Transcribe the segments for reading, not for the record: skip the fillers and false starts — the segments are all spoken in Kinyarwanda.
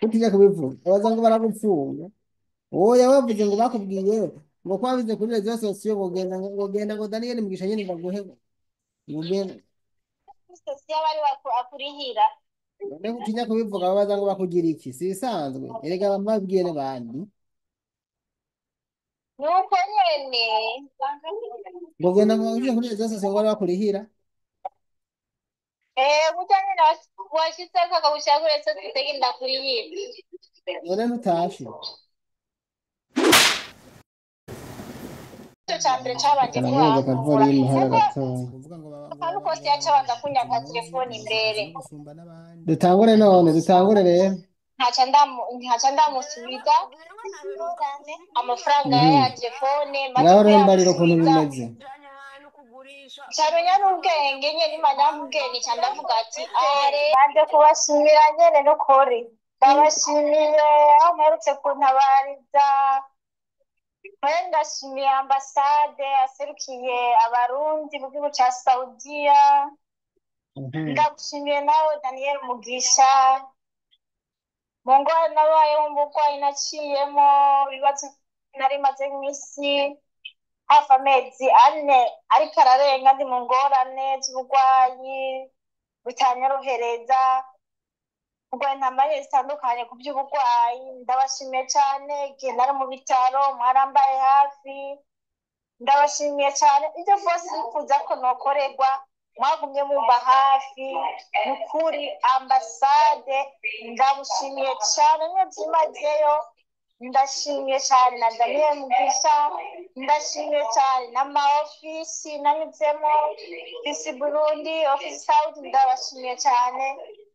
utinya kubivuga abaza ngo baragupfunga oya wavuze ngo bakubwiye ngo kwabize kuri rezo sosiyo ngo genda ngo Daniel Mugisha nyine baguhe ngo genda sosiyo bari akurihira none utinya kubivuga babaza ngo bakugira iki si bisanzwe erega bamabwiye n'abandi nuko nyene ngo genda ngo uje kuri rezo sosiyo ngo bari bakurihira burya nyene washitseko akagushira kuri rezo sosiyo genda kurihira none ntutashe ico ca mbere cabanje karamubaza kuhankura akavura y'umuhara kuko gatoya akaruko siya cabanza kunyaka telefoni imbere dutangure none dutangure rero ntaca ndamusubiza amafaranga ya telefone maze ngaho rero mbarira ukuntu kuyamusubiza bimeze camenya n'ubwenge nyene imana yamubwenge ca ndavuga ati nanje kubashimira nyene n'ukuri ndabashimiye aho mperutse kuntabariza nkore ndashimiye ambasade aserukiye abarundi mu gihugu ca Saudiya ndagushimiye nawe Daniel Mugisha mu ngwara nabayeho mu burwayi naciyemo ibibazo nari maze imisi hafi amezi ane ariko ararenga ndi mu ngorane z'uburwayi butanyorohereza urwaye intambara zitandukanye ku by'uburwayi ndabashimiye cyane igihe nari mu bitaro mwarambaye hafi ndabashimiye cyane ibyo byose bifuza ko nokorerwa mwagumye mumba hafi ni ukuri ambasade ndabushimiye cyane niyo byimazeyo ndashimiye cyane na Daniel Mugisha ndashimiye cyane n'ama ofisi nanyuzemo ofisi Burundi ofisi Saudi ndabashimiye cyane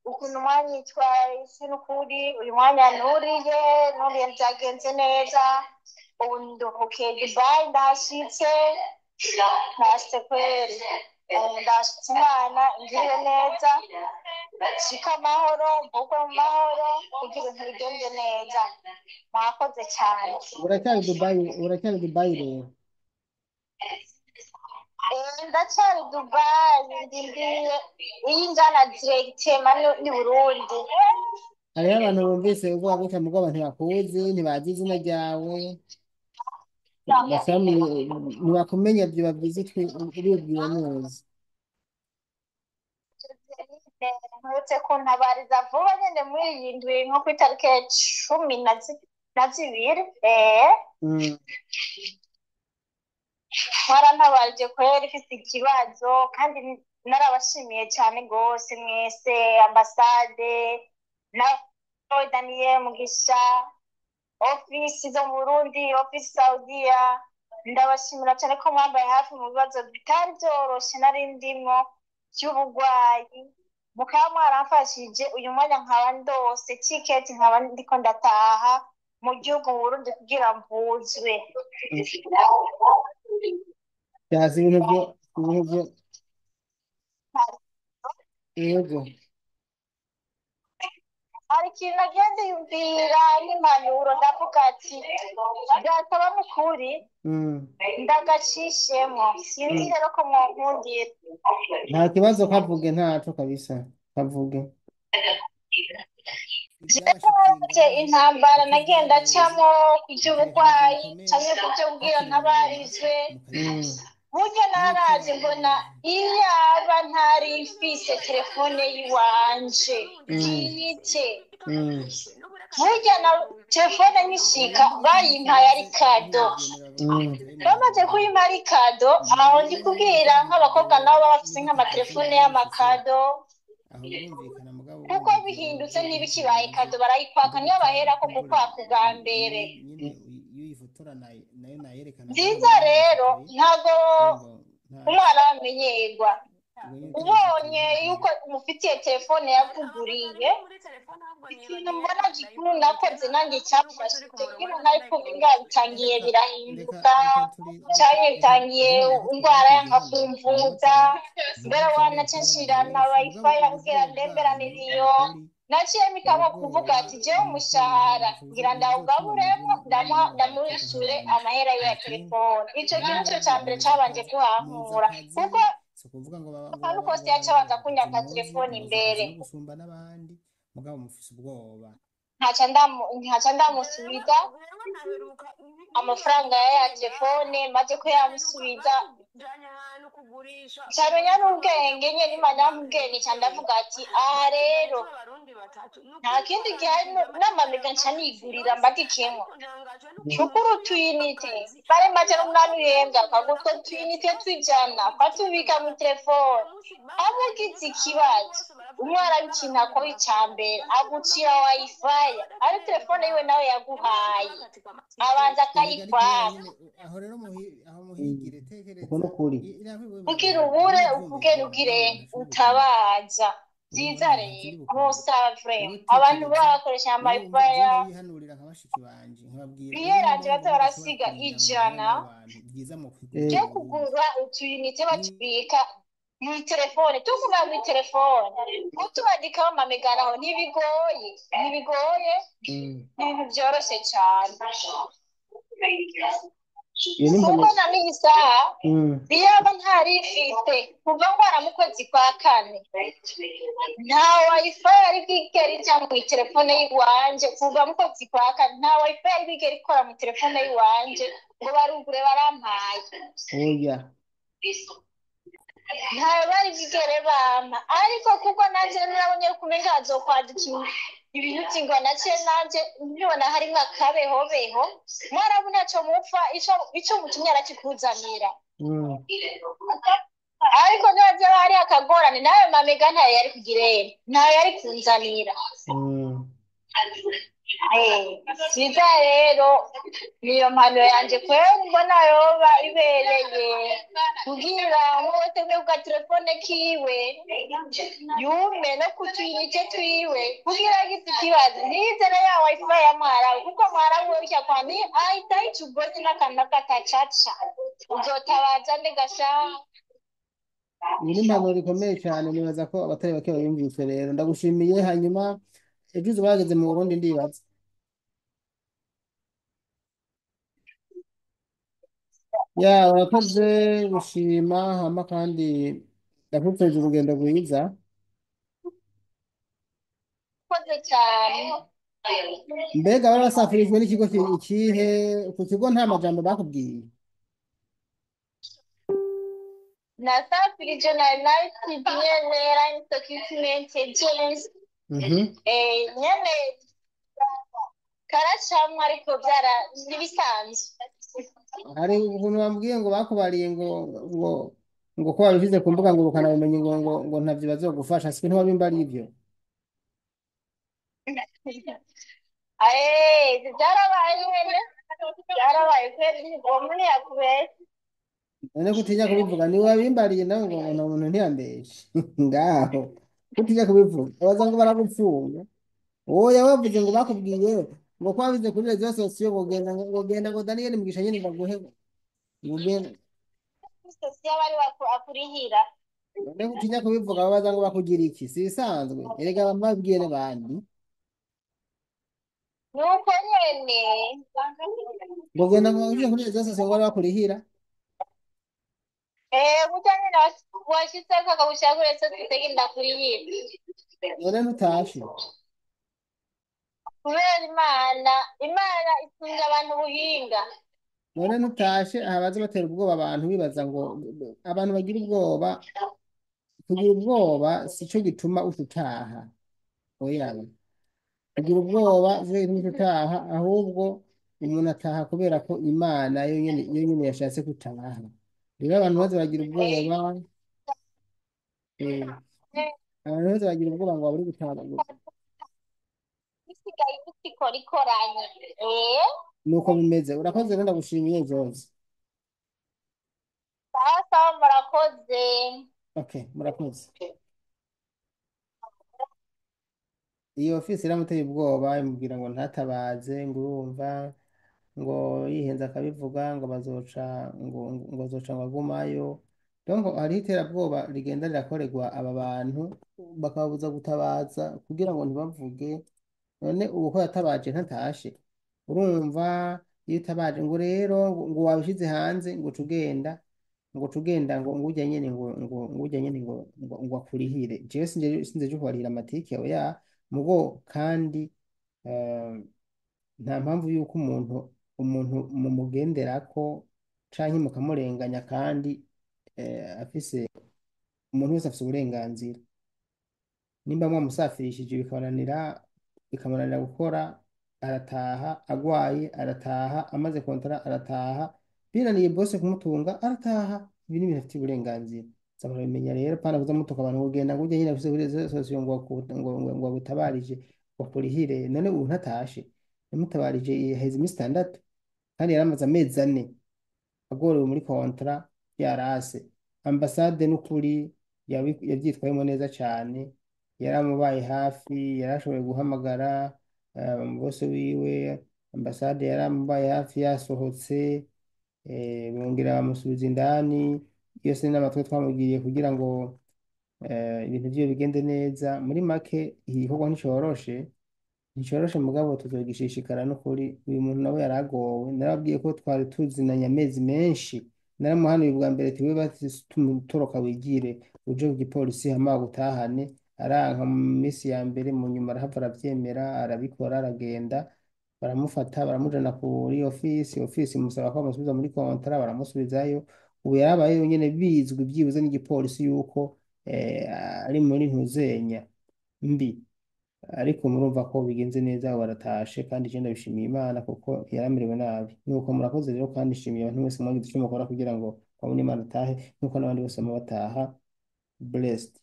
ukuntu mwanyitwaye isi n'ukuri uyu mwanya nuriye byagenze neza ubu nduhukiye Dubai ndahashitse ntashitse kweri ndashitse Imana ingirire neza shika amahoro mvugwe mu mahoro kugira ibintu bigende neza mwakoze cyane uracyari Dubai rero ndacyari Dubai ndindiye iyi njana directement ni Burundi hariho abantu bumvise uvuga gutya mugo abantu bakuzi ntibazi izina ryawe basami ntibakumenya byo babyize uribwira neza mperutse kuntabariza vuba nyine muri iyi ndwi nko ku itariki 12 mwarantabarije kwera ifite ikibazo kandi narabashimiye cyane rwose mwese ambasade na Daniel Mugisha ofisi zo mu Burundi ofisi Saudiya ndabashimira cyane ko mwambaye hafi mu bibazo bitari byoroshe nari ndimo by'uburwayi mukaba mwaramfashije uyu mwanya nkaba ndose tiketi nkaba ndiko ndataha mu gihugu mu Burundi kugira mvuzwe byazi ibintu byo yego hari ikintu agenda yumvira n'impanuro ndavuga ati byasaba n'ukuri ndagacishemo sinzi rero ko mwankundira nta kibazo kavuge ntaco kabisa kavuge intambara nagenda acamo ku by'uburwayi cyangwa ku byo bwira ntabarizwe burya naraje mbona iyaba ntari mfise telefone y'iwanje yiyite burya na telefone nyishika bayimpaye ari kado bamaze kuyimpa ari kado aho ndi kubwira nk'abakobwa nabo baba bafise nk'amatelefone y'amakado kuko bihindutse ntibikibaye kado barayikwaka niyo baherako kukwaka ubwa mbere nziza rero ntago umwana wamenyerwa ubonye yuko umufitiye telefone yakuguriye ikintu mbona gikuru nakoze nanjye cyafashe kugira ntari kuvuga bitangiye birahinduka cyane bitangiye indwara yankakumvuza mbere wanacenshira na wifi ambwira ndemberaniriyo naciye mikamo kuvuga ati jewe umushahara ngira ndawugaburemo ndamurishure amahera ya telefone ico kintu cyo cya mbere cabanje kuhankura kuko akantu kose yacabanza kunyaka telefone imbere gusumba n'abandi mugabo mufise ubwoba ntaca ndamusubiza amafaranga ya telefone maze kuyamusubiza ncamenya n'ubwenge nyene imana yamubwiye nica ndavuga ati aha rero nta kindi gihari n'amamega nca nigurira mbadikemwo shukuru utuyinite bare maze n'umunani uhembwa akagutwa utuyinite twijana kwatubika mu telefone aba ugize ikibazo umwana w'ikintu akora icambere agucira wifi ari telefone yiwe nawe yaguhaye abanza akayikwaka aho rero aho muhigire tekereza uko nukuri kugira ubure ukugera utabaza byiza rero ntusavure abantu bakoresha amawifi yabo yihanurira nka bashiki banje nkababwira biyeranje baza barasiga ijana byiza mu byo kugura utuyinite batubika mu telefone tuvuga mu telefone kutubandikaho amameganaho ntibigoye ibintu byoroshye cyane kuko na n'iyi saha iyaba ntarifite kuva ngwara mu kwezi kwa kane nta wifi yari bwigera ijya mu telefone y'iwanje kuva mu kwezi kwa kane nta wifi yari bwigera ikora mu telefone y'iwanje ngo barugure barampaye oya ntayo bari bwigere bampa ariko kuko nanje nabonye kumenga hazokwandika ibintu by'ingwa nake nanje mbibona harimo akabehobeho mwarabu naco mupfa ico mutumye arakikuzanira ariko naje bari akagorane nayo mamega ntayo yari kugirene ntayo yari kunzanira byiza rero niyo mpano yanje kwera mbona yoba ibereye kugira wese bwa telefone kiwe yume no kutuyinite twiwe kugira agize ikibazo nizera ya wifi ya mwarawe kuko mwarawe urya kwani ahita icugozi n'akantu katacaca uzotabaza nde gasha iyi ni impanuro ikomeye cyane nibaza ko abatari bake bayumvise rero ndagushimiye hanyuma ejo uzi bageze mu Burundi ndibaza ya urakoze gushima hama kandi ndakupfurije urugendo rwiza koze cyane mbega bari basafirijwe n'ikigo ikihe ku kigo nta majambo bakubwiye nasafirije na United nyene Airline Document Agency nyene karacamwe ariko byara nibisanzwe hari ukuntu bambwiye ngo bakubariye ngo ko wabivuze ku mbuga ngo ukanabumenye ngo ntavyo bazogufasha siko ntiwabimbari ivyo byarabaye nyene byarabaye kweli uwo muntu yakubeshya none kutinya kubivuga ni wabimbariye nawe ngo nta muntu ntiyambeshe ngaho kutinya kubivuga abaza ngo baragupfunga oya wavuze ngo bakubwiye ngo kwabize kuri rezo sosiyo ngo genda ngo Daniel Mugisha nyene ndaguhe ngo genda sosiyo bari akurihira none kutinya kubivuga babaza ngo bakugira iki si bisanzwe erega bamabwiye n'abandi nuko nyene ngo genda ngo uje kuri rezo sosiyo ngo bari bakurihira burya nyene washitseko akagushira kuri rezo sosiyo ndakurihira none ntutashe kubera imana itunze abantu ubuhinga none ntutashe aha baza batera ubwoba abantu bibaza ngo abantu bagira ubwoba kugira ubwoba sico gituma utaha oya kugira ubwoba sico gituma utaha ahubwo umuntu ataha kubera ko imana yo nyene yashatse gutaha rero abantu baza bagira ubwoba abantu baza bagira ubwoba ngo babure gutaha isigaye ikora ikoranye nuko bimeze urakoze rero ndagushimiye Jones sawa murakoze okay murakoze iyo ofisi iramuteye ubwoba imubwira ngo ntatabaze ngo urumva ngo yihenze akabivuga ngo bazoca ngo azoca ngo agumayo donc hariho iterabwoba rigenda rirakorerwa aba bantu bakababuza gutabaza kugira ngo ntibavuge none ubu ko yatabaje ntatashe urumva iyo utabaje ngo rero ngo wabishize hanze ngo cugenda ngo ujya nyene ngo akurihire jewe sinze cyo kubarira amatike oya mugo kandi eh, nta mpamvu y'uko umuntu mumugenderako canke mukamurenganya kandi afise umuntu wese afise uburenganzira. Nimba mwamusafirishije bikamunanira gukora, arataha agwaye, arataha amaze kontara, arataha binaniye bose kumutunga, arataha. Ibi ni ibintu afitiye uburenganzira, saba bimenya rero, pana kuza mutuka abantu kugenda ngo ujye nyine afise uburenganzira sosiyo ngo agutabarije ngo akurihire. None ubu ntatashe, yamutabarije haheze iminsi itandatu kandi yari amaze amezi ane agorewe muri kontra yarase. Ambasade n'ukuri yabyitwayemo neza cyane, yaramubaye hafi, yarashoboye guhamagara bose wiwe. Ambasade yaramubaye hafi yasohotse, bongera bamusubiza indani. Yose ni n'amatwi twamubwiye kugira ngo ibintu byiwe bigende neza. Muri make igikorwa nticoroshe mugabo tuzogishishikara n'ukuri. Uyu muntu nawe yaragowe, narababwiye ko twari tuzinanye amezi menshi. Naramuhanuye ubwa mbere tiwe batitoroka wigire uje ku gipolisi hama gutahane, aranka mu minsi ya mbere, mu nyuma arahava aravyemera, arabikora, aragenda baramufata baramujana kuri ofisi musaba ko bamusubiza muri kontara, baramusubizayo. Ubu yarabaye nyene bizwi byibuze n'igipolisi yuko ari muri ntuzenya mbi. Ariko murumva ko bigenze neza, baratashe kandi je ndabishimiye Imana kuko yaramerewe nabi. Nuko murakoze rero, kandi nshimiye abantu bose mwagize icyo mukora kugira ngo babone Imana atahe, nuko n'abandi bose bataha blessed.